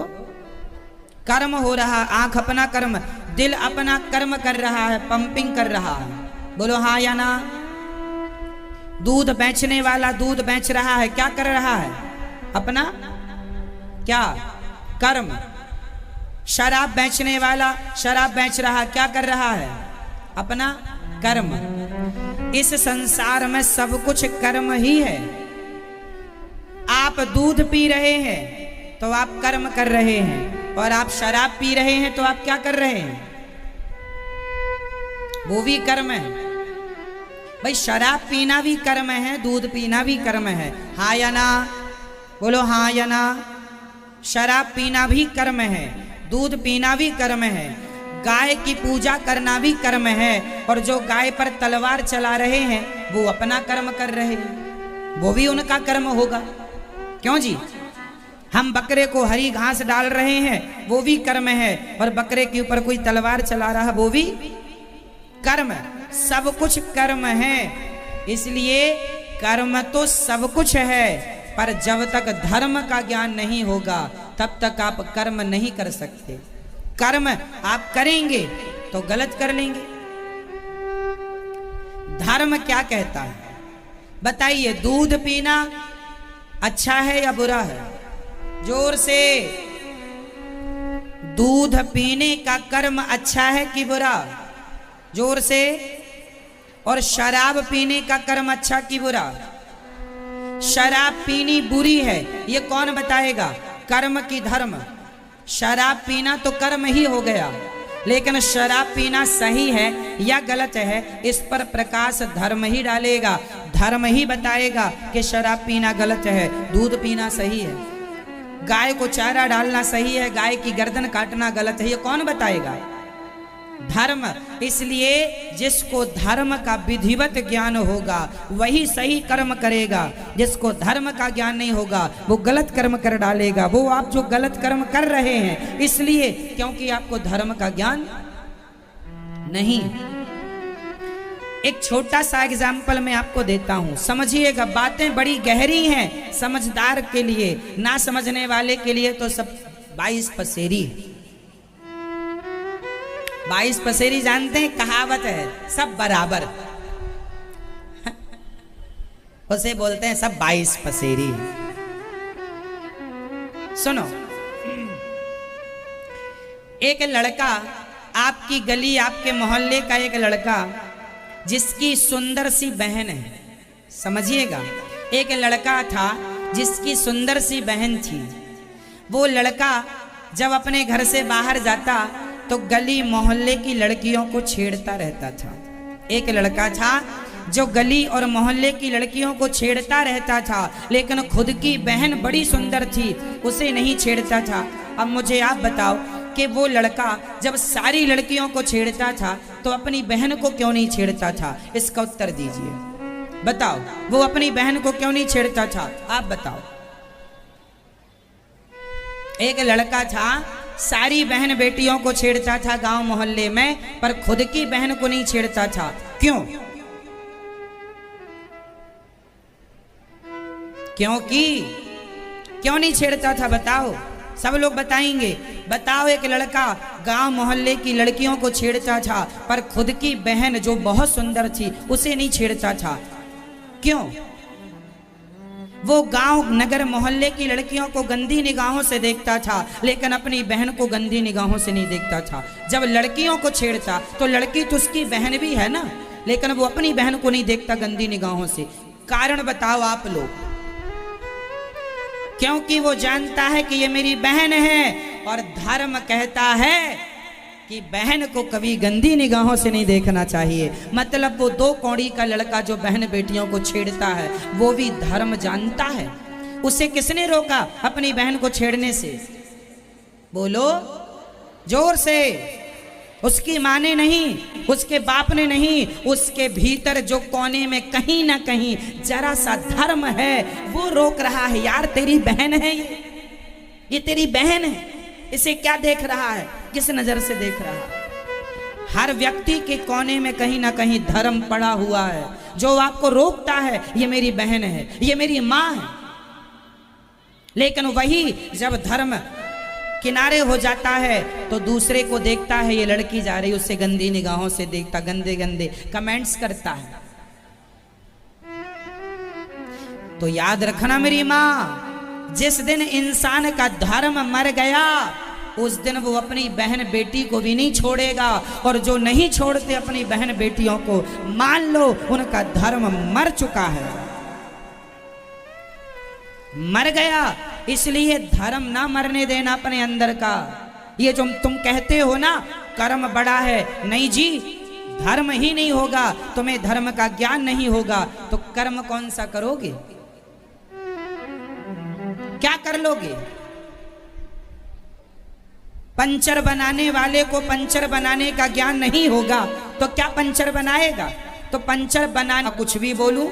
S1: कर्म हो रहा। आंख अपना कर्म, दिल अपना कर्म कर रहा है, पंपिंग कर रहा है। बोलो हाँ या ना? दूध बेचने वाला दूध बेच रहा है, क्या कर रहा है? अपना क्या? कर्म। शराब बेचने वाला शराब बेच रहा, क्या कर रहा है? अपना कर्म। इस संसार में सब कुछ कर्म ही है। आप दूध पी रहे हैं तो आप कर्म कर रहे हैं, और आप शराब पी रहे हैं तो आप क्या कर रहे हैं? वो भी कर्म है भाई। शराब पीना भी कर्म है, दूध पीना भी कर्म है, हाँ या ना? बोलो हाँ या ना? शराब पीना भी कर्म है, दूध पीना भी कर्म है, गाय की पूजा करना भी कर्म है, और जो गाय पर तलवार चला रहे हैं वो अपना कर्म कर रहे हैं, वो भी उनका कर्म होगा। क्यों जी? हम बकरे को हरी घास डाल रहे हैं, वो भी कर्म है, और बकरे के ऊपर कोई तलवार चला रहा, वो भी कर्म। सब कुछ कर्म है। इसलिए कर्म तो सब कुछ है, पर जब तक धर्म का ज्ञान नहीं होगा तब तक आप कर्म नहीं कर सकते। कर्म आप करेंगे तो गलत कर लेंगे। धर्म क्या कहता है बताइए? दूध पीना अच्छा है या बुरा है? जोर से। दूध पीने का कर्म अच्छा है कि बुरा? जोर से। और शराब पीने का कर्म अच्छा कि बुरा? शराब पीनी बुरी है, ये कौन बताएगा? कर्म की धर्म? शराब पीना तो कर्म ही हो गया, लेकिन शराब पीना सही है या गलत है, इस पर प्रकाश धर्म ही डालेगा। धर्म ही बताएगा कि शराब पीना गलत है, दूध पीना सही है, गाय को चारा डालना सही है, गाय की गर्दन काटना गलत है, ये कौन बताएगा? धर्म। इसलिए जिसको धर्म का विधिवत ज्ञान होगा वही सही कर्म करेगा, जिसको धर्म का ज्ञान नहीं होगा वो गलत कर्म कर डालेगा। वो आप जो गलत कर्म कर रहे हैं इसलिए क्योंकि आपको धर्म का ज्ञान नहीं। एक छोटा सा एग्जाम्पल मैं आपको देता हूं, समझिएगा। बातें बड़ी गहरी हैं समझदार के लिए, ना समझने वाले के लिए तो सब 22 पसेरी। 22 पसेरी जानते हैं, कहावत है, सब बराबर, उसे बोलते हैं सब 22 पसेरी। सुनो, एक लड़का, आपकी गली, आपके मोहल्ले का एक लड़का जिसकी सुंदर सी बहन है, समझिएगा, एक लड़का था जिसकी सुंदर सी बहन थी। वो लड़का जब अपने घर से बाहर जाता तो गली मोहल्ले की लड़कियों को छेड़ता रहता था। एक लड़का था जो गली और मोहल्ले की लड़कियों को छेड़ता रहता था, लेकिन खुद की बहन बड़ी सुंदर थी, उसे नहीं छेड़ता था। अब मुझे आप बताओ कि वो लड़का जब सारी लड़कियों को छेड़ता था तो अपनी बहन को क्यों नहीं छेड़ता था? इसका उत्तर दीजिए, बताओ, वो अपनी बहन को क्यों नहीं छेड़ता था? आप बताओ। एक लड़का था, सारी बहन बेटियों को छेड़ता था गांव मोहल्ले में, पर खुद की बहन को नहीं छेड़ता था। क्यों? क्योंकि क्यों नहीं छेड़ता था? बताओ, सब लोग बताएंगे। बताओ, एक लड़का गांव मोहल्ले की लड़कियों को छेड़ता था पर खुद की बहन जो बहुत सुंदर थी उसे नहीं छेड़ता था। क्यों? वो गांव नगर मोहल्ले की लड़कियों को गंदी निगाहों से देखता था, लेकिन अपनी बहन को गंदी निगाहों से नहीं देखता था। जब लड़कियों को छेड़ता तो लड़की तो उसकी बहन भी है ना, लेकिन वो अपनी बहन को नहीं देखता गंदी निगाहों से। कारण बताओ आप लोग। क्योंकि वो जानता है कि ये मेरी बहन है, और धर्म कहता है कि बहन को कभी गंदी निगाहों से नहीं देखना चाहिए। मतलब वो 2 कौड़ी का लड़का जो बहन बेटियों को छेड़ता है वो भी धर्म जानता है। उसे किसने रोका अपनी बहन को छेड़ने से? बोलो जोर से। उसकी माँ ने नहीं, उसके बाप ने नहीं, उसके भीतर जो कोने में कहीं ना कहीं जरा सा धर्म है वो रोक रहा है। यार तेरी बहन है, ये तेरी बहन है, इसे क्या देख रहा है, किस नजर से देख रहा है? हर व्यक्ति के कोने में कहीं ना कहीं धर्म पड़ा हुआ है जो आपको रोकता है, ये मेरी बहन है, ये मेरी माँ है। लेकिन वही जब धर्म किनारे हो जाता है तो दूसरे को देखता है, ये लड़की जा रही, उससे गंदी निगाहों से देखता, गंदे गंदे कमेंट्स करता है। तो याद रखना मेरी माँ, जिस दिन इंसान का धर्म मर गया उस दिन वो अपनी बहन बेटी को भी नहीं छोड़ेगा। और जो नहीं छोड़ते अपनी बहन बेटियों को, मान लो उनका धर्म मर चुका है, मर गया। इसलिए धर्म ना मरने देना अपने अंदर का। ये जो तुम कहते हो ना कर्म बड़ा है, नहीं जी, धर्म ही नहीं होगा, तुम्हें धर्म का ज्ञान नहीं होगा तो कर्म कौन सा करोगे? क्या कर लोगे? पंचर बनाने वाले को पंचर बनाने का ज्ञान नहीं होगा तो क्या पंचर बनाएगा? तो पंचर बनाना, कुछ भी बोलूं,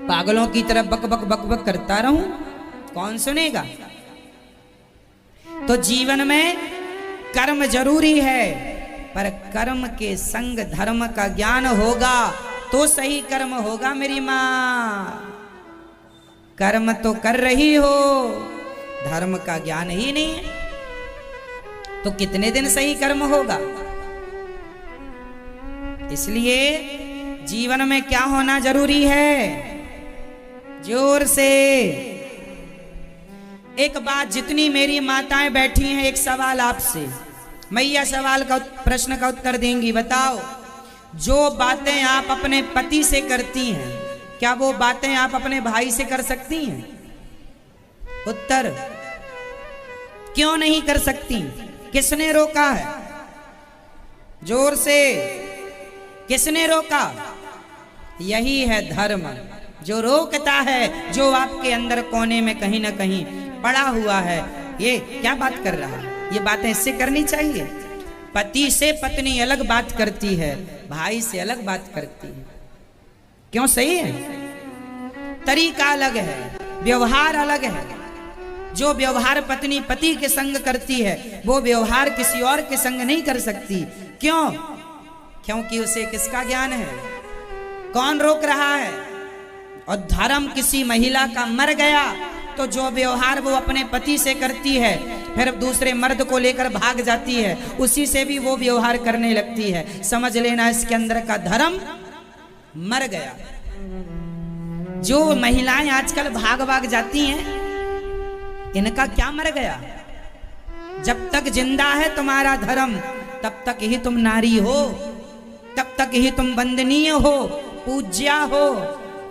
S1: पागलों की तरह बक बक बक बक करता रहूं, कौन सुनेगा? तो जीवन में कर्म जरूरी है, पर कर्म के संग धर्म का ज्ञान होगा तो सही कर्म होगा। मेरी माँ, कर्म तो कर रही हो, धर्म का ज्ञान ही नहीं है तो कितने दिन सही कर्म होगा? इसलिए जीवन में क्या होना जरूरी है? जोर से एक बात, जितनी मेरी माताएं बैठी हैं, एक सवाल आपसे, मैया सवाल का प्रश्न का उत्तर देंगी। बताओ, जो बातें आप अपने पति से करती हैं, क्या वो बातें आप अपने भाई से कर सकती हैं? उत्तर, क्यों नहीं कर सकती? किसने रोका है? जोर से, किसने रोका? यही है धर्म जो रोकता है, जो आपके अंदर कोने में कहीं ना कहीं पड़ा हुआ है। ये क्या बात कर रहा है? ये बातें इससे करनी चाहिए। पति से पत्नी अलग बात करती है, भाई से अलग बात करती है। क्यों? सही है, तरीका अलग है, व्यवहार अलग है। जो व्यवहार पत्नी पति के संग करती है वो व्यवहार किसी और के संग नहीं कर सकती। क्यों? क्योंकि उसे किसका ज्ञान है? कौन रोक रहा है? और धर्म किसी महिला का मर गया तो जो व्यवहार वो अपने पति से करती है, फिर दूसरे मर्द को लेकर भाग जाती है, उसी से भी वो व्यवहार करने लगती है। समझ लेना इसके अंदर का धर्म मर गया। जो महिलाएं आजकल भाग भाग जाती हैं, इनका क्या मर गया? जब तक जिंदा है तुम्हारा धर्म, तब तक ही तुम नारी हो, तब तक ही तुम वंदनीय हो, पूज्या हो।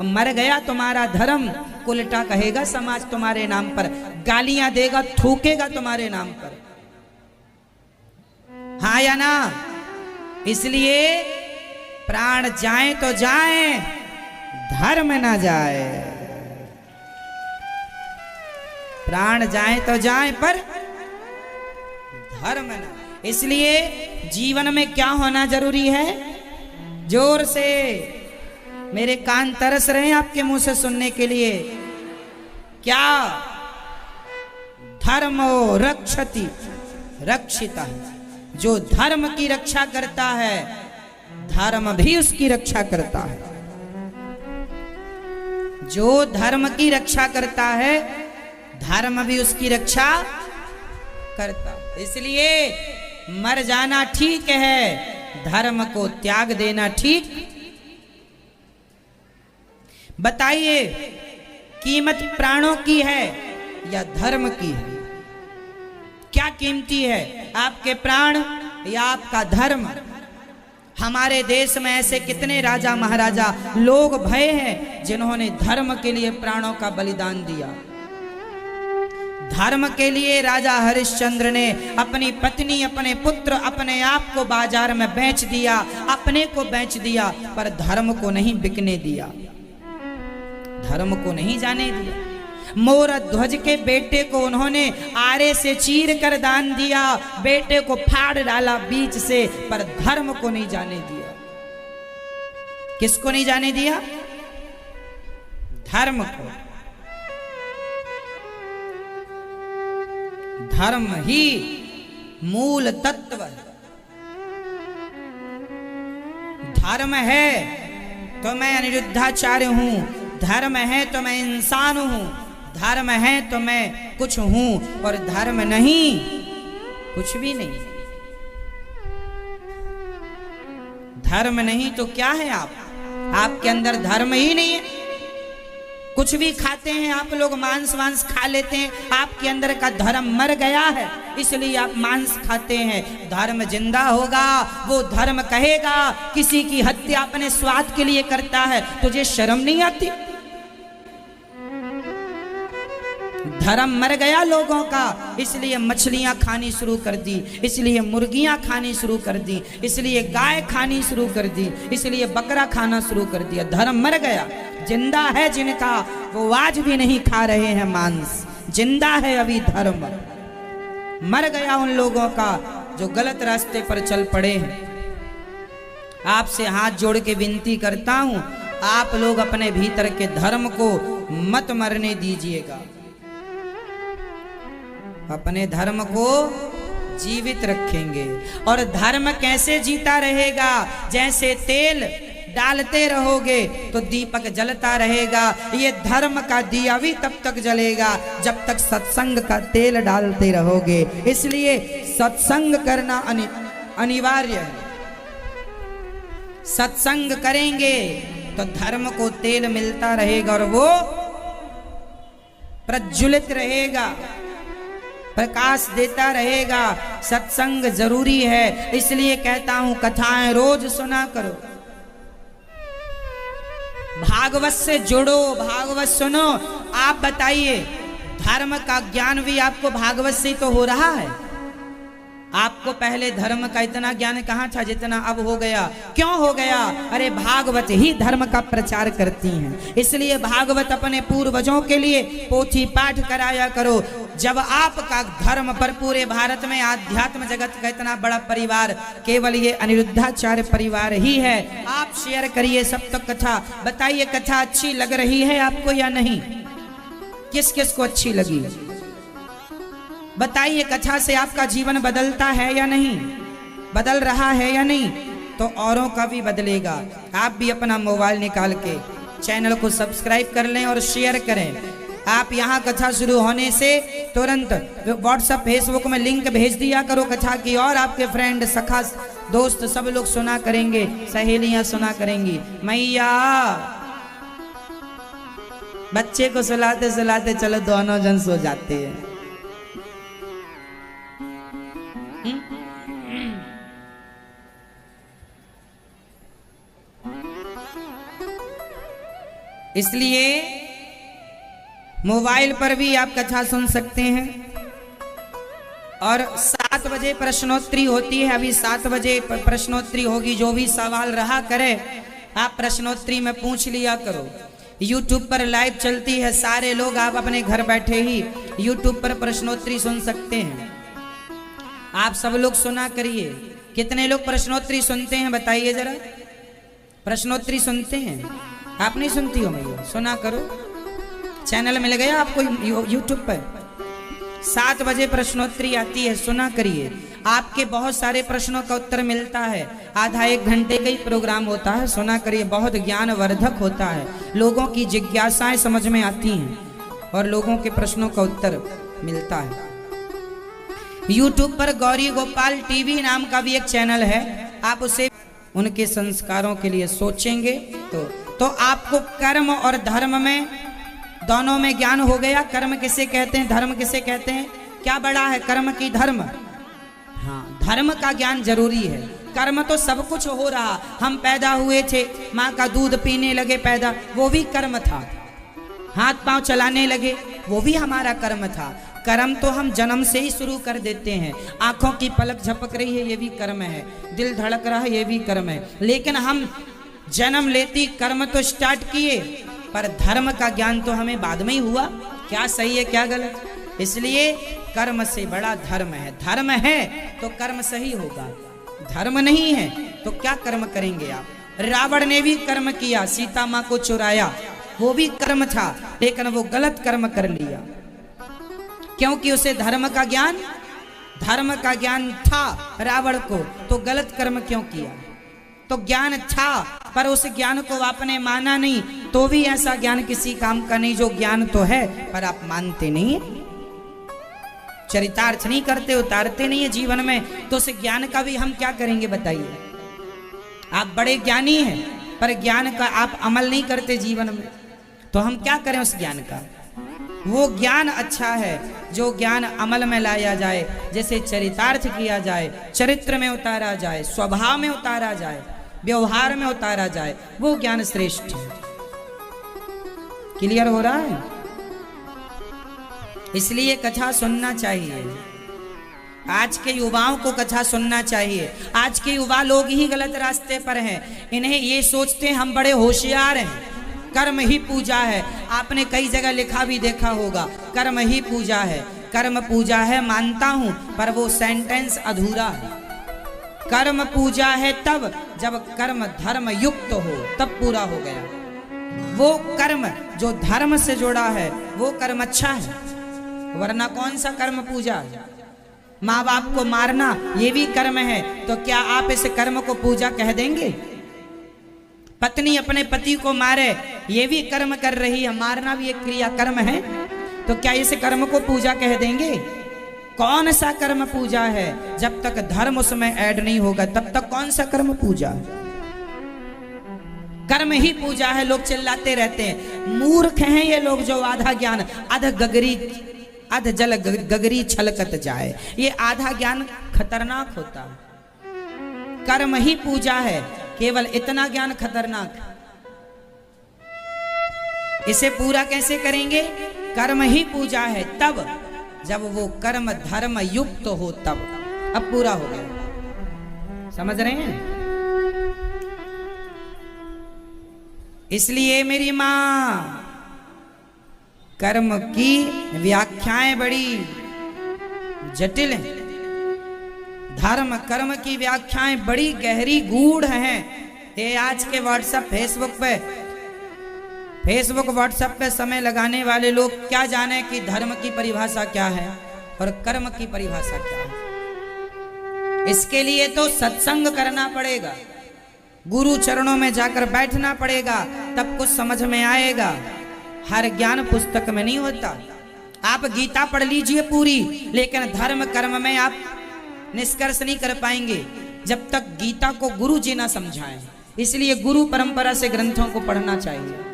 S1: मर गया तुम्हारा धर्म, उल्टा कहेगा समाज तुम्हारे नाम पर, गालियां देगा, थूकेगा तुम्हारे नाम पर। हाँ या ना? इसलिए प्राण जाए तो जाए, धर्म ना जाए। प्राण जाए तो जाए, पर धर्म ना। इसलिए जीवन में क्या होना जरूरी है? जोर से, मेरे कान तरस रहे हैं आपके मुंह से सुनने के लिए। क्या? धर्मो रक्षति रक्षिता। जो धर्म की रक्षा करता है, धर्म भी उसकी रक्षा करता है। जो धर्म की रक्षा करता है, धर्म भी उसकी रक्षा करता। इसलिए मर जाना ठीक है, धर्म को त्याग देना ठीक। बताइए, कीमत प्राणों की है या धर्म की है? क्या कीमती है, आपके प्राण या आपका धर्म? हमारे देश में ऐसे कितने राजा महाराजा लोग भये हैं जिन्होंने धर्म के लिए प्राणों का बलिदान दिया। धर्म के लिए राजा हरिश्चंद्र ने अपनी पत्नी, अपने पुत्र, अपने आप को बाजार में बेच दिया, अपने को बेच दिया, पर धर्म को नहीं बिकने दिया, धर्म को नहीं जाने दिया। मोर ध्वज के बेटे को उन्होंने आरे से चीर कर दान दिया, बेटे को फाड़ डाला बीच से, पर धर्म को नहीं जाने दिया। किसको नहीं जाने दिया? धर्म को। धर्म ही मूल तत्व है। धर्म है तो मैं अनिरुद्धाचार्य हूं, धर्म है तो मैं इंसान हूं, धर्म है तो मैं कुछ हूं, और धर्म नहीं, कुछ भी नहीं। धर्म नहीं तो क्या है आप? आपके अंदर धर्म ही नहीं है। कुछ भी खाते हैं आप लोग, मांस वांस खा लेते हैं, आपके अंदर का धर्म मर गया है, इसलिए आप मांस खाते हैं। धर्म जिंदा होगा, वो धर्म कहेगा किसी की हत्या अपने स्वार्थ के लिए करता है, तुझे शर्म नहीं आती? धर्म मर गया लोगों का, इसलिए मछलियां खानी शुरू कर दी, इसलिए मुर्गियां खानी शुरू कर दी, इसलिए गाय खानी शुरू कर दी, इसलिए बकरा खाना शुरू कर दिया। धर्म मर गया। जिंदा है जिनका, वो आज भी नहीं खा रहे हैं मांस, जिंदा है अभी धर्म। मर गया उन लोगों का जो गलत रास्ते पर चल पड़े हैं। आपसे हाथ जोड़ के विनती करता हूं, आप लोग अपने भीतर के धर्म को मत मरने दीजिएगा, अपने धर्म को जीवित रखेंगे। और धर्म कैसे जीता रहेगा? जैसे तेल डालते रहोगे तो दीपक जलता रहेगा, ये धर्म का दिया भी तब तक जलेगा जब तक सत्संग का तेल डालते रहोगे। इसलिए सत्संग करना अनिवार्य है। सत्संग करेंगे तो धर्म को तेल मिलता रहेगा और वो प्रज्वलित रहेगा, प्रकाश देता रहेगा। सत्संग जरूरी है, इसलिए कहता हूं कथाएं रोज सुना करो, भागवत से जुड़ो, भागवत सुनो। आप बताइए, धर्म का ज्ञान भी आपको भागवत से तो हो रहा है? आपको पहले धर्म का इतना ज्ञान कहाँ था जितना अब हो गया? क्यों हो गया? अरे भागवत ही धर्म का प्रचार करती हैं, इसलिए भागवत अपने पूर्वजों के लिए पोथी पाठ कराया करो। जब आपका धर्म पर पूरे भारत में आध्यात्म जगत का इतना बड़ा परिवार केवल ये अनिरुद्धाचार्य परिवार ही है, आप शेयर करिए सब तक कथा। बताइए कथा अच्छी लग रही है आपको या नहीं? किस किस को अच्छी लगी? बताइए कथा से आपका जीवन बदलता है या नहीं, बदल रहा है या नहीं? तो औरों का भी बदलेगा। आप भी अपना मोबाइल निकाल के चैनल को सब्सक्राइब कर लें और शेयर करें। आप यहाँ कथा शुरू होने से तुरंत व्हाट्सएप फेसबुक में लिंक भेज दिया करो कथा की, और आपके फ्रेंड सखा दोस्त सब लोग सुना करेंगे, सहेलियां सुना करेंगी। मैया बच्चे को सुलाते सुलाते चलो दोनों जन सो जाते हैं। इसलिए मोबाइल पर भी आप कथा सुन सकते हैं। और 7 बजे प्रश्नोत्तरी होती है, अभी 7 बजे प्रश्नोत्तरी होगी। जो भी सवाल रहा करे आप प्रश्नोत्तरी में पूछ लिया करो। YouTube पर लाइव चलती है, सारे लोग आप अपने घर बैठे ही YouTube पर प्रश्नोत्तरी सुन सकते हैं। आप सब लोग सुना करिए। कितने लोग प्रश्नोत्तरी सुनते हैं बताइए जरा। प्रश्नोत्तरी सुनते हैं? आप नहीं सुनती हो मैया? सुना करो, चैनल मिल गया आपको YouTube पर। 7 बजे प्रश्नोत्तरी आती है, सुना करिए। आपके बहुत सारे प्रश्नों का उत्तर मिलता है। आधा 1 घंटे का ही प्रोग्राम होता है, सुना करिए। बहुत ज्ञानवर्धक होता है, लोगों की जिज्ञासाएं समझ में आती हैं और लोगों के प्रश्नों का उत्तर मिलता है। YouTube पर गौरी गोपाल टीवी नाम का भी एक चैनल है, आप उसे उनके संस्कारों के लिए सोचेंगे तो आपको कर्म और धर्म में दोनों में ज्ञान हो गया। कर्म किसे कहते हैं, धर्म किसे कहते हैं? क्या बड़ा है, कर्म की धर्म? हाँ, धर्म का ज्ञान जरूरी है। कर्म तो सब कुछ हो रहा, हम पैदा हुए थे, माँ का दूध पीने लगे पैदा, वो भी कर्म था। हाथ पांव चलाने लगे, वो भी हमारा कर्म था। कर्म तो हम जन्म से ही शुरू कर देते हैं। आंखों की पलक झपक रही है, ये भी कर्म है। दिल धड़क रहा है, ये भी कर्म है। लेकिन हम जन्म लेती कर्म तो स्टार्ट किए, पर धर्म का ज्ञान तो हमें बाद में ही हुआ। क्या सही है क्या गलत? इसलिए कर्म से बड़ा धर्म है। धर्म है तो कर्म सही होगा, धर्म नहीं है तो क्या कर्म करेंगे आप? रावण ने भी कर्म किया, सीता माँ को चुराया, वो भी कर्म था, लेकिन वो गलत कर्म कर लिया क्योंकि उसे धर्म का ज्ञान था रावण को, तो गलत कर्म क्यों किया? तो ज्ञान था पर उस ज्ञान को आपने माना नहीं, तो भी ऐसा ज्ञान किसी काम का नहीं। जो ज्ञान तो है पर आप मानते नहीं है, चरितार्थ नहीं करते, उतारते नहीं है जीवन में, तो उस ज्ञान का भी हम क्या करेंगे बताइए? आप बड़े ज्ञानी हैं पर ज्ञान का आप अमल नहीं करते जीवन में, तो हम क्या करें उस ज्ञान का? वो ज्ञान अच्छा है जो ज्ञान अमल में लाया जाए, जैसे चरितार्थ किया जाए, चरित्र में उतारा जाए, स्वभाव में उतारा जाए, व्यवहार में उतारा जाए, वो ज्ञान श्रेष्ठ है। क्लियर हो रहा है? इसलिए कथा सुनना चाहिए। आज के युवाओं को कथा सुनना चाहिए। आज के युवा लोग ही गलत रास्ते पर हैं। इन्हें ये सोचते हैं हम बड़े होशियार हैं, कर्म ही पूजा है। आपने कई जगह लिखा भी देखा होगा, कर्म ही पूजा है। कर्म पूजा है मानता हूं, पर वो सेंटेंस अधूरा है। कर्म पूजा है तब जब कर्म धर्म युक्त हो, तब पूरा हो गया। वो कर्म जो धर्म से जुड़ा है वो कर्म अच्छा है, वरना कौन सा कर्म पूजा है? माँ बाप को मारना ये भी कर्म है, तो क्या आप इस कर्म को पूजा कह देंगे? पत्नी अपने पति को मारे, ये भी कर्म कर रही है, मारना भी एक क्रिया कर्म है, तो क्या इस कर्म को पूजा कह देंगे? कौन सा कर्म पूजा है? जब तक धर्म उसमें ऐड नहीं होगा तब तक कौन सा कर्म पूजा? कर्म ही पूजा है। लोग चिल्लाते रहते हैं, मूर्ख हैं ये लोग जो आधा ज्ञान अध जल गगरी छलकत जाए। ये आधा ज्ञान खतरनाक होता है। कर्म ही पूजा है, केवल इतना ज्ञान खतरनाक। इसे पूरा कैसे करेंगे? कर्म ही पूजा है तब जब वो कर्म धर्म युक्त हो, तब। अब पूरा हो गया, समझ रहे हैं? इसलिए मेरी मां, कर्म की व्याख्याएं बड़ी जटिल हैं। धर्म कर्म की व्याख्याएं बड़ी गहरी गूढ़ हैं। ये आज के फेसबुक व्हाट्सएप पे समय लगाने वाले लोग क्या जाने कि धर्म की परिभाषा क्या है और कर्म की परिभाषा क्या है। इसके लिए तो सत्संग करना पड़ेगा, गुरु चरणों में जाकर बैठना पड़ेगा, तब कुछ समझ में आएगा। हर ज्ञान पुस्तक में नहीं होता। आप गीता पढ़ लीजिए पूरी, लेकिन धर्म कर्म में आप निष्कर्ष नहीं कर पाएंगे जब तक गीता को गुरु जी ना समझाएं। इसलिए गुरु परंपरा से ग्रंथों को पढ़ना चाहिए।